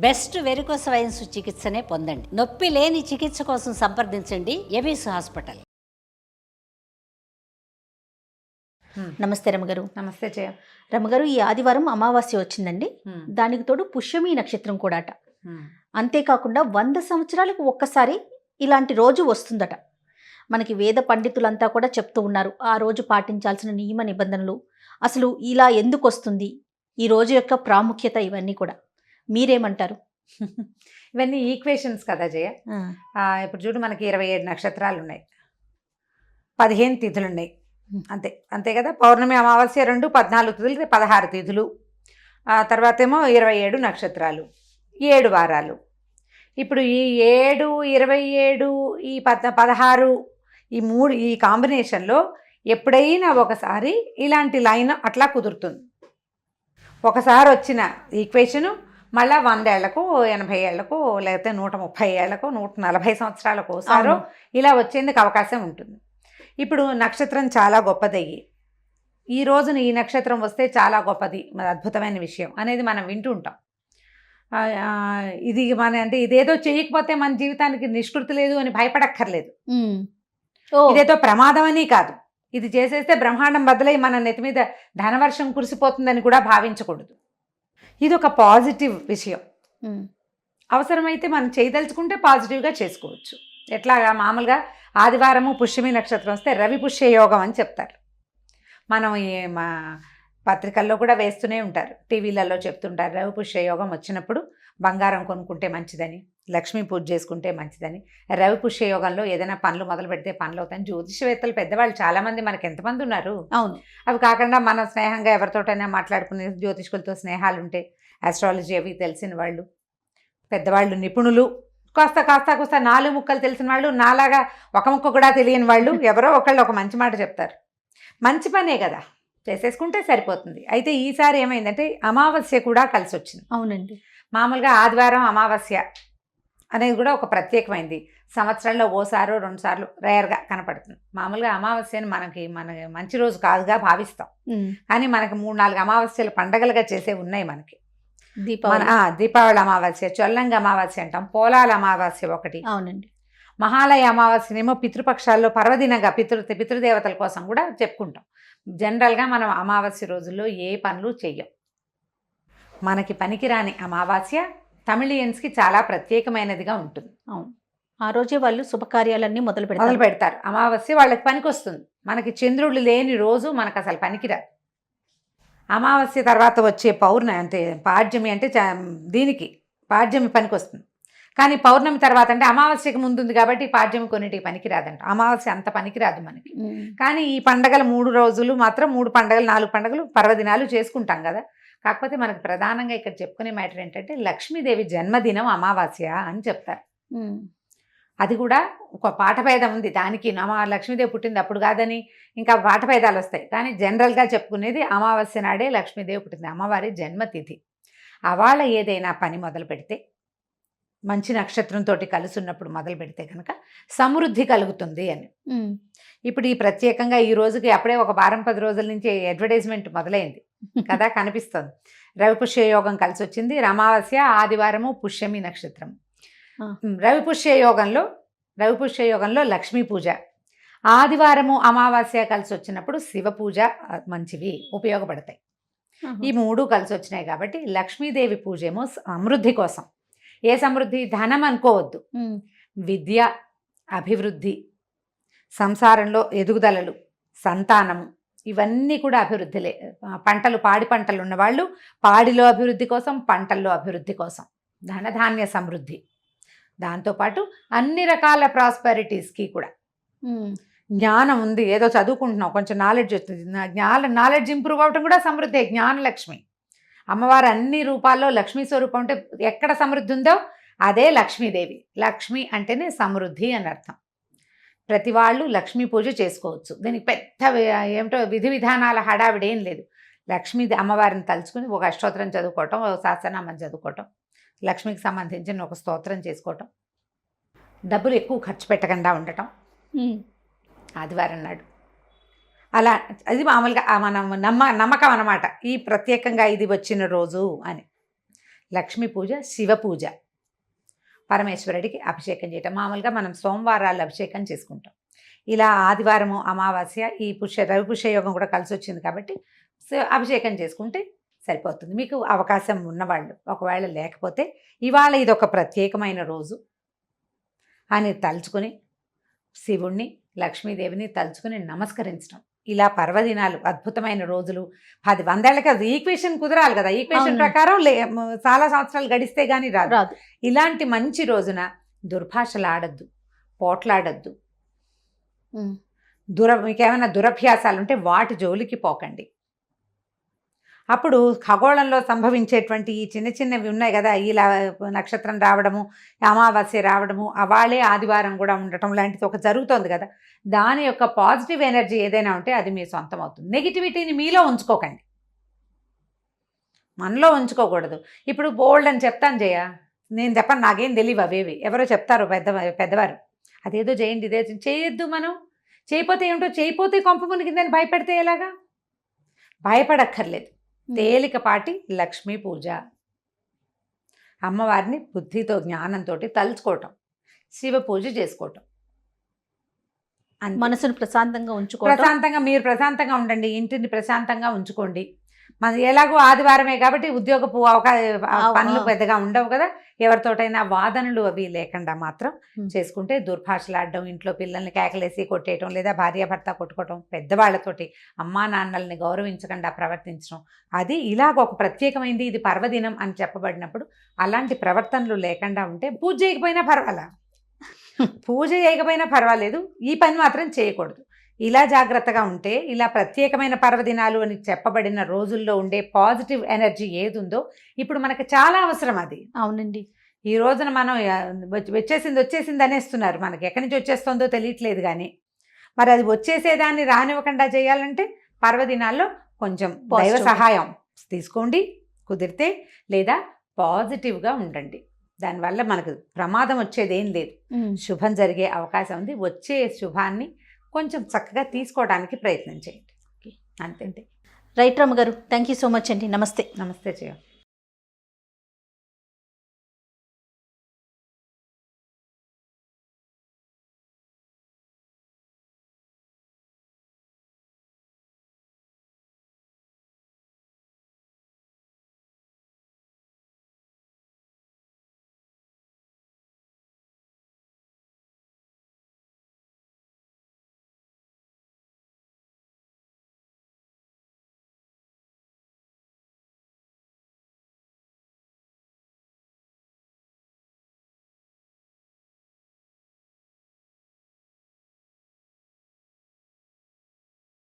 Best varicose wines చికిత్సనే పొందండి. నొప్పి లేని చికిత్స కోసం సంప్రదించండి ఎబిస్ హాస్పిటల్. నమస్తే రమగారు. నమస్తే జయ. రమగారు, ఈ ఆదివారం అమావాస్య వచ్చిందండి. దానికి తోడు పుష్యమి నక్షత్రం కూడా అట. అంతేకాకుండా 100 సంవత్సరాలకు ఒక్కసారి ఇలాంటి రోజు వస్తుందట. మనకి వేద పండితులంతా కూడా చెప్తూ ఉన్నారు ఆ రోజు పాటించాల్సిన నియమ నిబంధనలు, అసలు ఇలా ఎందుకు వస్తుంది, ఈ రోజు యొక్క ప్రాముఖ్యత, ఇవన్నీ కూడా మీరేమంటారు? ఇవన్నీ ఈక్వేషన్స్ కదా జయ. ఇప్పుడు చూడు, మనకి 27 నక్షత్రాలు ఉన్నాయి, 15 తిథులు ఉన్నాయి, అంతే కదా. పౌర్ణమి, అమావాస్య 2, 14 తిథులు, 16 తిథులు. తర్వాత ఏమో 27 నక్షత్రాలు, 7 వారాలు. ఇప్పుడు ఈ 7, 27, ఈ 16, ఈ కాంబినేషన్లో ఎప్పుడైనా ఒకసారి ఇలాంటి లైన్ అట్లా కుదురుతుంది. ఒకసారి వచ్చిన ఈక్వేషను మళ్ళీ 100 ఏళ్లకు, 80 ఏళ్లకు, లేకపోతే 130 ఏళ్లకు, 140 సంవత్సరాలకు ఒకసారి ఇలా వచ్చేందుకు అవకాశం ఉంటుంది. ఇప్పుడు నక్షత్రం చాలా గొప్పదయ్యి, ఈ రోజున ఈ నక్షత్రం వస్తే చాలా గొప్పది, అద్భుతమైన విషయం అనేది మనం వింటూ ఉంటాం. ఇది అంటే ఇదేదో చేయకపోతే మన జీవితానికి నిష్కృతి లేదు అని భయపడక్కర్లేదు. ఇదేదో ప్రమాదం అని కాదు, ఇది చేసేస్తే బ్రహ్మాండం బదులై మన నెత్తి మీద ధనవర్షం కురిసిపోతుందని కూడా భావించకూడదు. ఇది ఒక పాజిటివ్ విషయం. అవసరమైతే మనం చేయదలుచుకుంటే పాజిటివ్గా చేసుకోవచ్చు. ఎట్లాగా, మామూలుగా ఆదివారము పుష్యమి నక్షత్రం వస్తే రవి పుష్య యోగం అని చెప్తారు. మనం మా పత్రికల్లో కూడా వేస్తూనే ఉంటారు, టీవీలలో చెప్తుంటారు. రవి పుష్య యోగం వచ్చినప్పుడు బంగారం కొనుక్కుంటే మంచిదని, లక్ష్మీ పూజ చేసుకుంటే మంచిదని. రవి పుష్య యోగంలో ఏదైనా పనులు మొదలు పెడితే పనులు అవుతాయని జ్యోతిషవేత్తలు పెద్దవాళ్ళు చాలామంది మనకి ఎంతమంది ఉన్నారు. అవును. అవి కాకుండా మనం స్నేహంగా ఎవరితోటైనా మాట్లాడుకునే జ్యోతిష్కులతో స్నేహాలు ఉంటే, ఆస్ట్రాలజీ అవి తెలిసిన వాళ్ళు, పెద్దవాళ్ళు, నిపుణులు, కాస్త 4 ముక్కలు తెలిసిన వాళ్ళు, నాలాగా ఒక ముక్క కూడా తెలియని వాళ్ళు, ఎవరో ఒకళ్ళు ఒక మంచి మాట చెప్తారు. మంచి పనే కదా, చేసేసుకుంటే సరిపోతుంది. అయితే ఈసారి ఏమైందంటే అమావాస్య కూడా కలిసి వచ్చింది. అవునండి. మామూలుగా ఆదివారం అమావాస్య అనేది కూడా ఒక ప్రత్యేకమైంది. సంవత్సరంలో ఓసారో 2 సార్లు రేర్గా కనపడుతుంది. మామూలుగా అమావాస్యని మన మంచి రోజు కాదుగా భావిస్తాం, కానీ మనకి 3-4 అమావాస్యలు పండగలుగా చేసే ఉన్నాయి మనకి. దీపావళి అమావాస్య, చొల్లంగి అమావాస్య అంటాం, పోలాల అమావాస్య ఒకటి. అవునండి. మహాలయ అమావాస్యనేమో పితృపక్షాల్లో పర్వదినంగా పితృదేవతల కోసం కూడా చెప్పుకుంటాం. జనరల్గా మనం అమావాస్య రోజుల్లో ఏ పనులు చెయ్యం. మనకి పనికిరాని అమావాస్య తమిళియన్స్కి చాలా ప్రత్యేకమైనదిగా ఉంటుంది. అవును, ఆ రోజే వాళ్ళు శుభకార్యాలన్నీ మొదలు పెడతారు. అమావాస్య వాళ్ళకి పనికి వస్తుంది. మనకి చంద్రుడు లేని రోజు మనకు అసలు పనికిరాదు. అమావాస్య తర్వాత వచ్చే పౌర్ణమి అంటే పాడ్యమి, అంటే దీనికి పాడ్యమి పనికి వస్తుంది. కానీ పౌర్ణమి తర్వాత అంటే అమావాస్యకి ముందుంది కాబట్టి పాడ్యమి కొన్నిటికి పనికిరాదంట. అమావాస్య అంత పనికిరాదు మనకి. కానీ ఈ పండగలు 3 రోజులు మాత్రం 3 పండగలు 4 పండుగలు పర్వదినాలు చేసుకుంటాం కదా. కాకపోతే మనకు ప్రధానంగా ఇక్కడ చెప్పుకునే మ్యాటర్ ఏంటంటే లక్ష్మీదేవి జన్మదినం అమావాస్య అని చెప్తారు. అది కూడా ఒక పాఠభేదం ఉంది దానికి. లక్ష్మీదేవి పుట్టింది అప్పుడు కాదని ఇంకా పాఠభేదాలు వస్తాయి. కానీ జనరల్గా చెప్పుకునేది అమావాస్య నాడే లక్ష్మీదేవి పుట్టింది, అమ్మవారి జన్మతిథి. అవాళ ఏదైనా పని మొదలు పెడితే, మంచి నక్షత్రంతో కలిసి ఉన్నప్పుడు మొదలు పెడితే కనుక సమృద్ధి కలుగుతుంది అని. ఇప్పుడు ఈ ప్రత్యేకంగా ఈ రోజుకి అప్పుడే ఒక 10 రోజుల నుంచి అడ్వర్టైజ్మెంట్ మొదలైంది కదా, కనిపిస్తుంది. రవి పుష్య యోగం కలిసి వచ్చింది. అమావాస్య, ఆదివారము, పుష్యమి నక్షత్రం. రవి పుష్య యోగంలో లక్ష్మీ పూజ, ఆదివారము అమావాస్య కలిసి వచ్చినప్పుడు శివ పూజ మంచివి, ఉపయోగపడతాయి. ఈ 3 కలిసి వచ్చినాయి కాబట్టి లక్ష్మీదేవి పూజ ఏమో సమృద్ధి కోసం. ఏ సమృద్ధి? ధనం అనుకోవద్దు, విద్య, అభివృద్ధి, సంసారంలో ఎదుగుదలలు, సంతానము, ఇవన్నీ కూడా అభివృద్ధిలే. పాడి పంటలు ఉన్నవాళ్ళు పాడిలో అభివృద్ధి కోసం, పంటల్లో అభివృద్ధి కోసం, ధనధాన్య సమృద్ధి, దాంతోపాటు అన్ని రకాల ప్రాస్పెరిటీస్కి కూడా. జ్ఞానం ఉంది, ఏదో చదువుకుంటున్నాం, కొంచెం నాలెడ్జ్ వస్తుంది, నాలెడ్జ్ ఇంప్రూవ్ అవ్వటం కూడా సమృద్ధి. జ్ఞానలక్ష్మి అమ్మవారు అన్ని రూపాల్లో లక్ష్మీ స్వరూపం. అంటే ఎక్కడ సమృద్ధి ఉందో అదే లక్ష్మీదేవి. లక్ష్మి అంటేనే సమృద్ధి అని అర్థం. ప్రతి వాళ్ళు లక్ష్మీ పూజ చేసుకోవచ్చు. దీనికి పెద్ద ఏమిటో విధి విధానాల హడావిడి ఏం లేదు. లక్ష్మీ అమ్మవారిని తలుచుకుని ఒక అష్టోత్తరం చదువుకోవటం, ఒక సహస్రనామం చదువుకోవటం, లక్ష్మికి సంబంధించిన ఒక స్తోత్రం చేసుకోవటం, డబ్బులు ఎక్కువ ఖర్చు పెట్టకుండా ఉండటం ఆదివారం నాడు. అలా అది మామూలుగా మనం నమ్మకం అన్నమాట, ఈ ప్రత్యేకంగా ఇది వచ్చిన రోజు అని. లక్ష్మీ పూజ, శివ పూజ, పరమేశ్వరుడికి అభిషేకం చేయటం. మామూలుగా మనం సోమవారాలు అభిషేకం చేసుకుంటాం. ఇలా ఆదివారము అమావాస్య ఈ రవి పుష్యయోగం కూడా కలిసి వచ్చింది కాబట్టి అభిషేకం చేసుకుంటే సరిపోతుంది. మీకు అవకాశం ఉన్నవాళ్ళు, ఒకవేళ లేకపోతే ఇవాళ ఇదొక ప్రత్యేకమైన రోజు అని తలుచుకుని శివుణ్ణి, లక్ష్మీదేవిని తలుచుకుని నమస్కరించడం. ఇలా పర్వదినాలు అద్భుతమైన రోజులు. 10 ఏళ్ళకి అది ఈక్వేషన్ కుదరాలి కదా, ఈక్వేషన్ ప్రకారం చాలా సంవత్సరాలు గడిస్తే గానీ రాదు. ఇలాంటి మంచి రోజున దుర్భాషలు ఆడద్దు, పోట్లాడద్దు, మీకేమైనా దురభ్యాసాలు ఉంటే వాటి జోలికి పోకండి. అప్పుడు ఖగోళంలో సంభవించేటువంటి ఈ చిన్న చిన్నవి ఉన్నాయి కదా, ఇలా నక్షత్రం రావడము, అమావాస్య రావడము, అవాళే ఆదివారం కూడా ఉండటం లాంటిది ఒక జరుగుతోంది కదా, దాని యొక్క పాజిటివ్ ఎనర్జీ ఏదైనా ఉంటే అది మీ సొంతం అవుతుంది. నెగిటివిటీని మీలో ఉంచుకోకండి, మనలో ఉంచుకోకూడదు. ఇప్పుడు బోల్డ్ అని చెప్తాను జయ, నేను చెప్పను, నాకేం తెలియవు అవేవి, ఎవరో చెప్తారు పెద్దవారు, అదేదో చేయండి, ఇదే చేయొద్దు. మనం చేయపోతే ఏమిటో, చేయపోతే కొంప మునిగిందని భయపెడితే ఎలాగా? భయపడక్కర్లేదు. తేలికపాటి లక్ష్మీ పూజ, అమ్మవారిని బుద్ధితో జ్ఞానంతో తలుచుకోవటం, శివ పూజ చేసుకోవటం, మనసును ప్రశాంతంగా ఉంచుకోవటం. ప్రశాంతంగా మీరు ప్రశాంతంగా ఉండండి, ఇంటిని ప్రశాంతంగా ఉంచుకోండి. మన ఎలాగో ఆదివారమే కాబట్టి ఉద్యోగపు పనులు పెద్దగా ఉండవు కదా, ఎవరితోటైనా వాదనలు అవి లేకుండా మాత్రం చేసుకుంటే, దుర్భాషలాడడం, ఇంట్లో పిల్లల్ని కేకలేసి కొట్టేయటం, లేదా భార్యాభర్త కొట్టుకోవటం, పెద్దవాళ్లతోటి అమ్మా నాన్నల్ని గౌరవించకుండా ప్రవర్తించడం, అది ఇలాగ ఒక ప్రత్యేకమైంది, ఇది పర్వదినం అని చెప్పబడినప్పుడు అలాంటి ప్రవర్తనలు లేకుండా ఉంటే, పూజ చేయకపోయినా పర్వాలేదు, ఈ పని మాత్రం చేయకూడదు. ఇలా జాగ్రత్తగా ఉంటే, ఇలా ప్రత్యేకమైన పర్వదినాలు అని చెప్పబడిన రోజుల్లో ఉండే పాజిటివ్ ఎనర్జీ ఏది ఉందో ఇప్పుడు మనకు చాలా అవసరం. అది అవునండి. ఈ రోజున మనం వచ్చేసింది అనేస్తున్నారు, మనకి ఎక్కడి నుంచి వచ్చేస్తుందో తెలియట్లేదు. కానీ మరి అది వచ్చేసేదాన్ని రానివ్వకుండా చేయాలంటే పర్వదినాల్లో కొంచెం దైవ సహాయం తీసుకోండి కుదిరితే, లేదా పాజిటివ్గా ఉండండి. దానివల్ల మనకు ప్రమాదం వచ్చేదేం లేదు, శుభం జరిగే అవకాశం ఉంది. వచ్చే శుభాన్ని కొంచెం చక్కగా తీసుకోవడానికి ప్రయత్నం చేయండి. అంతే. రైట్ రమ్మ గారు, థ్యాంక్ యూ సో మచ్ అండి. నమస్తే. నమస్తే జయ.